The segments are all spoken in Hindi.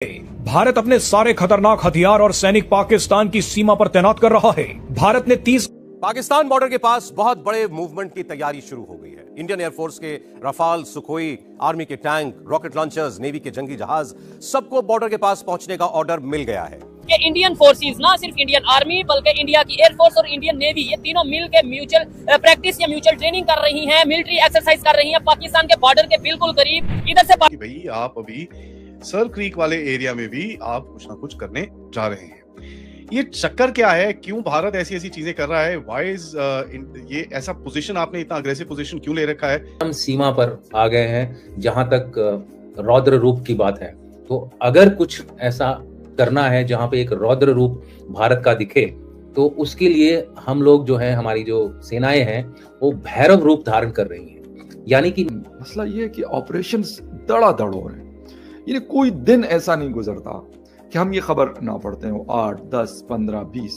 भारत अपने सारे खतरनाक हथियार और सैनिक पाकिस्तान की सीमा पर तैनात कर रहा है। भारत ने 30 पाकिस्तान बॉर्डर के पास बहुत बड़े मूवमेंट की तैयारी शुरू हो गई है। इंडियन एयरफोर्स के रफाल, सुखोई, आर्मी के टैंक, रॉकेट लॉन्चर्स, नेवी के जंगी जहाज, सबको बॉर्डर के पास पहुंचने का ऑर्डर मिल गया है। ये इंडियन फोर्सेस ना सिर्फ इंडियन आर्मी बल्कि इंडिया की एयरफोर्स और इंडियन नेवी, ये तीनों मिल के म्यूचुअल प्रैक्टिस या म्यूचुअल ट्रेनिंग कर रही हैं, मिलिट्री एक्सरसाइज कर रही हैं पाकिस्तान के बॉर्डर के बिल्कुल करीब। इधर से भाई आप अभी सर क्रीक वाले एरिया में भी आप कुछ ना कुछ करने जा रहे हैं। ये चक्कर क्या है? क्यों भारत ऐसी ऐसी चीजें कर रहा है? व्हाई इज ये ऐसा पोजीशन, आपने इतना अग्रेसिव पोजीशन क्यों ले रखा है? हम सीमा पर आ गए हैं जहां तक रौद्र रूप की बात है, तो अगर कुछ ऐसा करना है जहां पे एक रौद्र रूप भारत का दिखे, तो उसके लिए हम लोग जो है, हमारी जो सेनाएं हैं वो भैरव रूप धारण कर रही हैं। यानी कि मसला ये है कि ऑपरेशंस धड़ाधड़ हो रहे हैं। ये कोई दिन ऐसा नहीं गुजरता कि हम ये खबर ना पढ़ते हो 8, 10, 15, 20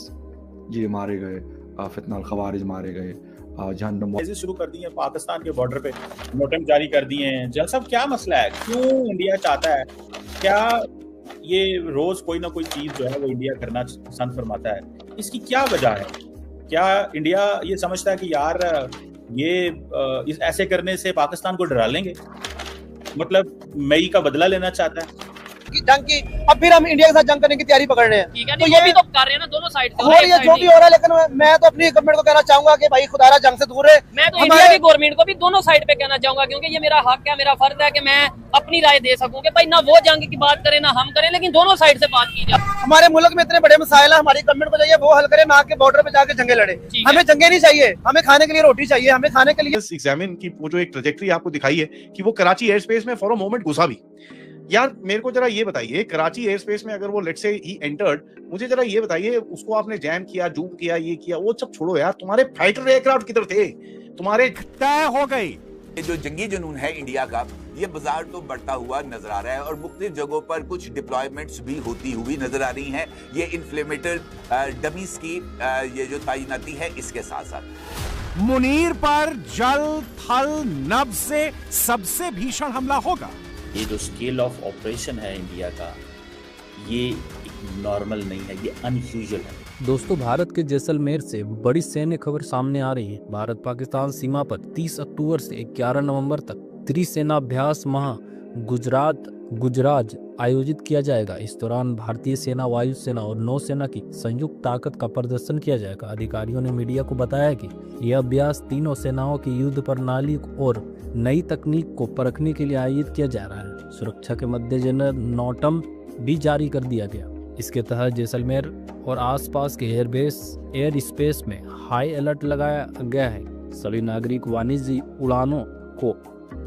ये मारे गए, फितनाल खवारिज मारे गए, जहन्नम शुरू कर दी है। पाकिस्तान के बॉर्डर पे नोटिस जारी कर दिए हैं। जल साहब, क्या मसला है? क्यों इंडिया चाहता है? क्या ये रोज कोई ना कोई चीज जो है वो इंडिया करना पसंद फरमाता है? इसकी क्या वजह है? क्या इंडिया ये समझता है कि यार ये इस ऐसे करने से पाकिस्तान को डरा लेंगे, मतलब मई का बदला लेना चाहता है जंग की? अब फिर हम इंडिया के साथ जंग करने की तैयारी पकड़ रहे हैं। तो ये भी तो कर रहे हैं ना, दोनों साइड से हो रही है जो भी हो रहा है। लेकिन मैं तो अपनी गवर्नमेंट को कहना चाहूंगा कि भाई खुदारा जंग से दूर रहे। मैं तो इंडिया की गवर्नमेंट को भी दोनों साइड पे कहना चाहूंगा, क्योंकि ये मेरा हक है, मेरा फर्ज है कि मैं अपनी राय दे सकूं कि भाई ना वो जंग की बात करें ना हम करें, लेकिन दोनों साइड से बात की जाए। हमारे मुल्क में इतने बड़े मसाइल है, हमारी गवर्नमेंट को चाहिए वो हल करे, ना के बॉर्डर पे जाके जंगे लड़े। हमें जंगे नहीं चाहिए, हमें खाने के लिए रोटी चाहिए, हमें खाने के लिए। एग्जामिन की वो जो एक ट्रैजेक्टरी आपको दिखाई है कि वो कराची एयर स्पेस में फॉर अ मोमेंट घुसा भी। यार मेरे को जरा ये बताइए, कराची एयर स्पेस में अगर वो लेट्स से ही एंटर्ड, मुझे जरा ये बताइए उसको आपने जैम किया, जूम किया, ये किया, वो सब छोड़ो यार। तुम्हारे फाइटर एयरक्राफ्ट किधर थे? तुम्हारे तय हो गई। ये जो जंगी जुनून है इंडिया का, ये बाजार तो बढ़ता हुआ नजर आ रहा है और मुख्तलिफ जगहों पर कुछ डिप्लॉयमेंट्स भी होती हुई नजर आ रही हैं। ये इन्फ्लेमेटर डमीज की ये जो तैनाती है, इसके साथ साथ मुनीर पर जल थल नभ से सबसे भीषण हमला होगा। ये जो स्केल ऑफ ऑपरेशन है इंडिया का, ये नॉर्मल नहीं है, ये अनयूजुअल है। दोस्तों, भारत के जैसलमेर से बड़ी सैन्य खबर सामने आ रही है। भारत पाकिस्तान सीमा पर 30 अक्टूबर से 11 नवंबर तक त्रिसेनाभ्यास महा गुजराज आयोजित किया जाएगा। इस दौरान भारतीय सेना, वायुसेना और नौसेना की संयुक्त ताकत का प्रदर्शन किया जाएगा। अधिकारियों ने मीडिया को बताया कि यह अभ्यास तीनों सेनाओं की युद्ध प्रणाली और नई तकनीक को परखने के लिए आयोजित किया जा रहा है। सुरक्षा के मद्देनजर नोटम भी जारी कर दिया गया। इसके तहत जैसलमेर और आसपास के एयर स्पेस में हाई अलर्ट लगाया गया है। सभी नागरिक वाणिज्य उड़ानों को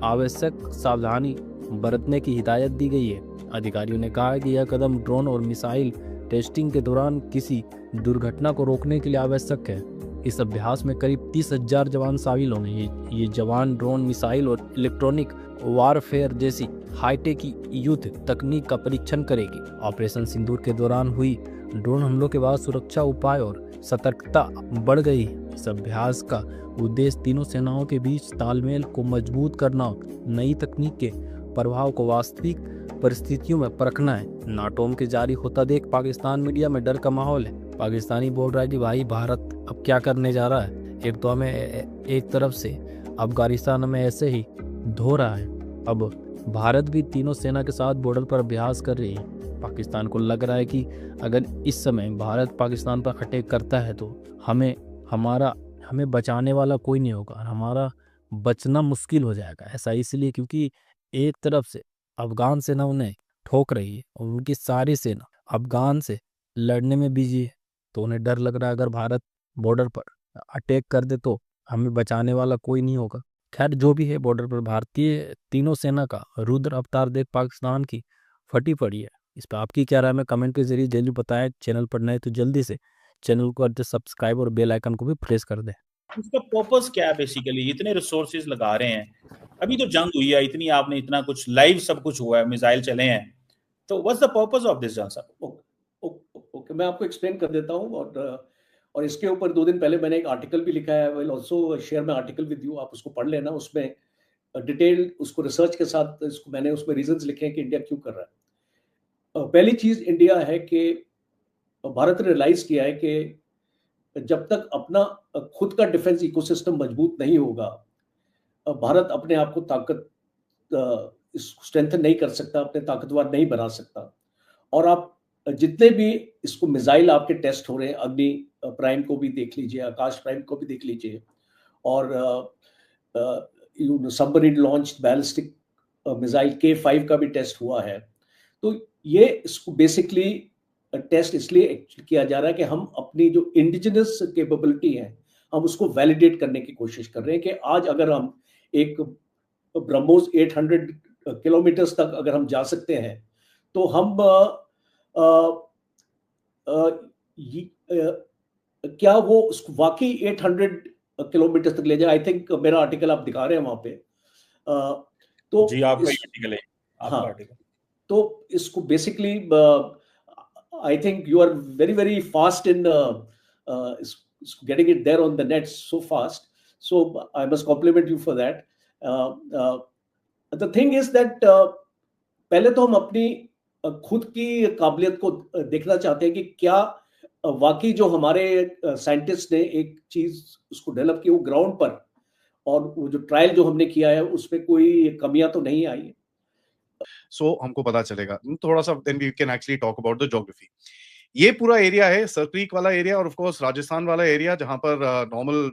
आवश्यक सावधानी बरतने की हिदायत दी गई है। अधिकारियों ने कहा कि यह कदम ड्रोन और मिसाइल टेस्टिंग के दौरान किसी दुर्घटना को रोकने के लिए आवश्यक है। इस अभ्यास में करीब 30,000 जवान शामिल होंगे। ये जवान ड्रोन, मिसाइल और इलेक्ट्रॉनिक वारफेयर जैसी हाईटेक युद्ध तकनीक का परीक्षण करेगी। ऑपरेशन सिंदूर के दौरान हुई ड्रोन हमलों के बाद सुरक्षा उपाय और सतर्कता बढ़ गई। इस अभ्यास का उद्देश्य तीनों सेनाओं के बीच तालमेल को मजबूत करना, नई तकनीक के प्रभाव को वास्तविक परिस्थितियों में परखना है। नाटोम के जारी होता देख पाकिस्तान मीडिया में डर का माहौल है। पाकिस्तानी बोल रहा है कि भाई भारत अब क्या करने जा रहा है। एक तो हमें एक तरफ से अफगानिस्तान में ऐसे ही धो रहा है, अब भारत भी तीनों सेना के साथ बॉर्डर पर अभ्यास कर रही है। पाकिस्तान को लग रहा है कि अगर इस समय भारत पाकिस्तान पर अटैक करता है तो हमें बचाने वाला कोई नहीं होगा, हमारा बचना मुश्किल हो जाएगा। ऐसा इसलिए क्योंकि एक तरफ से अफगान सेना उन्हें ठोक रही है और उनकी सारी सेना अफगान से लड़ने में बिजी है, तो उन्हें डर लग रहा है अगर भारत बॉर्डर पर अटैक कर दे तो हमें बचाने वाला कोई नहीं होगा। खैर जो भी है, बॉर्डर पर भारतीय तीनों सेना का रुद्र अवतार देख पाकिस्तान की फटी पड़ी है। इस पर आपकी क्या राय में कमेंट के जरिए जल्दी बताएं। चैनल पर नए तो जल्दी से चैनल को करते सब्सक्राइब और बेल आइकन को भी प्रेस कर दें। उसका पर्पस क्या है? बेसिकली इतने रिसोर्सेज लगा रहे हैं, अभी तो जंग हुई है, इतनी आपने इतना कुछ लाइव सब कुछ हुआ है, मिसाइल चले हैं, तो what's the purpose of this जंग साहब? ओके, मैं आपको एक्सप्लेन कर देता हूँ। और इसके ऊपर 2 दिन पहले मैंने एक आर्टिकल भी लिखा है, will also share my article with you, आप उसको पढ़ लेना। उसमें डिटेल उसको रिसर्च के साथ मैंने उसमें रीजंस लिखे हैं कि इंडिया क्यों कर रहा है। पहली चीज इंडिया है कि भारत ने रियलाइज किया है कि जब तक अपना खुद का डिफेंस इकोसिस्टम मजबूत नहीं होगा, भारत अपने आप को स्ट्रेंथन नहीं कर सकता, अपने ताकतवर नहीं बना सकता। और आप जितने भी इसको मिसाइल आपके टेस्ट हो रहे हैं, अग्नि प्राइम को भी देख लीजिए, आकाश प्राइम को भी देख लीजिए, और submarine launch ballistic missile K5 का भी टेस्ट हुआ है। तो ये इसको बेसिकली टेस्ट इसलिए किया जा रहा है कि हम अपनी जो इंडिजिनस कैपेबिलिटी है हम उसको वैलिडेट करने की कोशिश कर रहे हैं कि आज अगर हम एक ब्रह्मोस 800 किलोमीटर तक अगर हम जा सकते हैं तो हम क्या वो उसको वाकई 800 किलोमीटर तक ले जाए। आई थिंक मेरा आर्टिकल आप दिखा रहे हैं वहां पे, तो जी आपका आर्टिकल है, आपका आर्टिकल। तो इसको basically I think you are very fast in getting it there on the net so fast. So I must compliment you for that. The thing is that पहले तो हम अपनी खुद की काबिलियत को देखना चाहते हैं कि क्या वाकई जो हमारे साइंटिस्ट ने एक चीज उसको डेवलप की वो ग्राउंड पर, और वो जो ट्रायल जो हमने किया है उसमें कोई कमियां तो नहीं आई है। सो हमको पता चलेगा थोड़ा सा, then we can actually talk about the geography. ये पूरा एरिया है सर क्रीक वाला एरिया और ऑफ कोर्स राजस्थान वाला एरिया जहां पर नॉर्मल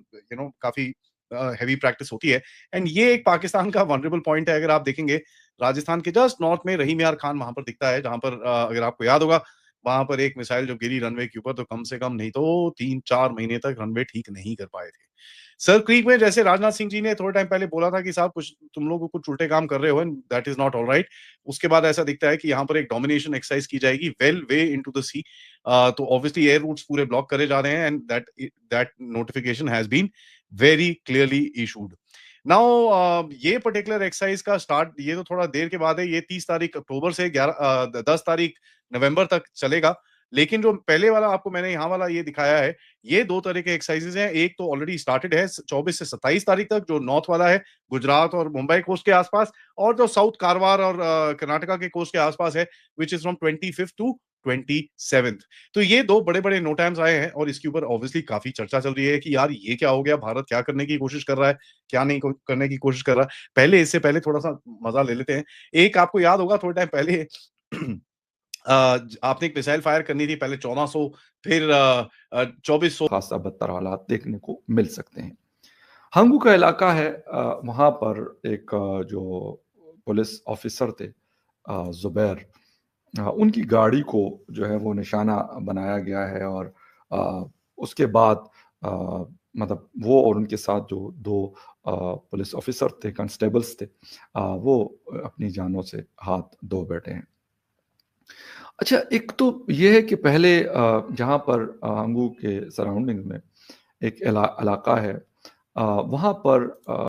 काफी हैवी प्रैक्टिस होती है। एंड ये एक पाकिस्तान का वनरेबल पॉइंट है। अगर आप देखेंगे राजस्थान के जस्ट नॉर्थ में रहीम यार खान वहां पर दिखता है, जहां पर अगर आपको याद होगा वहां पर एक मिसाइल जो गिरी रनवे के ऊपर तो कम से कम नहीं तो 3-4 महीने तक रनवे ठीक नहीं कर पाए थे। सर क्रीक में जैसे राजनाथ सिंह जी ने थोड़े टाइम पहले बोला था कि साहब कुछ तुम लोग कुछ उल्टे काम कर रहे हो, and that is not alright. उसके बाद ऐसा दिखता है कि यहाँ पर एक डोमिनेशन एक्सरसाइज की जाएगी well way into the sea. तो ऑब्वियसली एयर रूट्स पूरे ब्लॉक करे जा रहे हैं and that notification has been very clearly issued. Now ये पर्टिकुलर एक्सरसाइज का स्टार्ट ये तो थोड़ा देर के बाद है, ये 30 तारीख अक्टूबर से 10 तारीख नवंबर तक चलेगा। लेकिन जो पहले वाला आपको मैंने यहाँ वाला ये दिखाया है, ये 2 तरह के एक्सरसाइजेज हैं। एक तो ऑलरेडी स्टार्टेड है 24 से 27 तारीख तक, जो नॉर्थ वाला है गुजरात और मुंबई कोस्ट के आसपास, और जो साउथ कारवार और कर्नाटका के कोस्ट के आसपास है विच इज फ्रॉम 25 to 27। तो ये 2 बड़े-बड़े नोटैम्स आए हैं और इसके ऊपर ऑब्वियसली काफी चर्चा चल रही है कि यार ये क्या हो गया, भारत क्या करने की कोशिश कर रहा है, क्या नहीं करने की कोशिश कर रहा है। पहले इससे पहले थोड़ा सा मजा ले लेते हैं। एक आपको याद होगा थोड़े टाइम पहले आपने एक मिसाइल फायर करनी थी, पहले 1400 फिर 2400। खासा बदतर हालात देखने को मिल सकते हैं। हंगू का इलाका है, वहां पर एक जो पुलिस ऑफिसर थे जुबैर, उनकी गाड़ी को जो है वो निशाना बनाया गया है और उसके बाद मतलब वो और उनके साथ जो 2 पुलिस ऑफिसर थे, कांस्टेबल्स थे, वो अपनी जानों से हाथ धो बैठे हैं। अच्छा, एक तो ये है कि पहले जहाँ पर हंगू के सराउंडिंग में एक इलाका है, वहाँ पर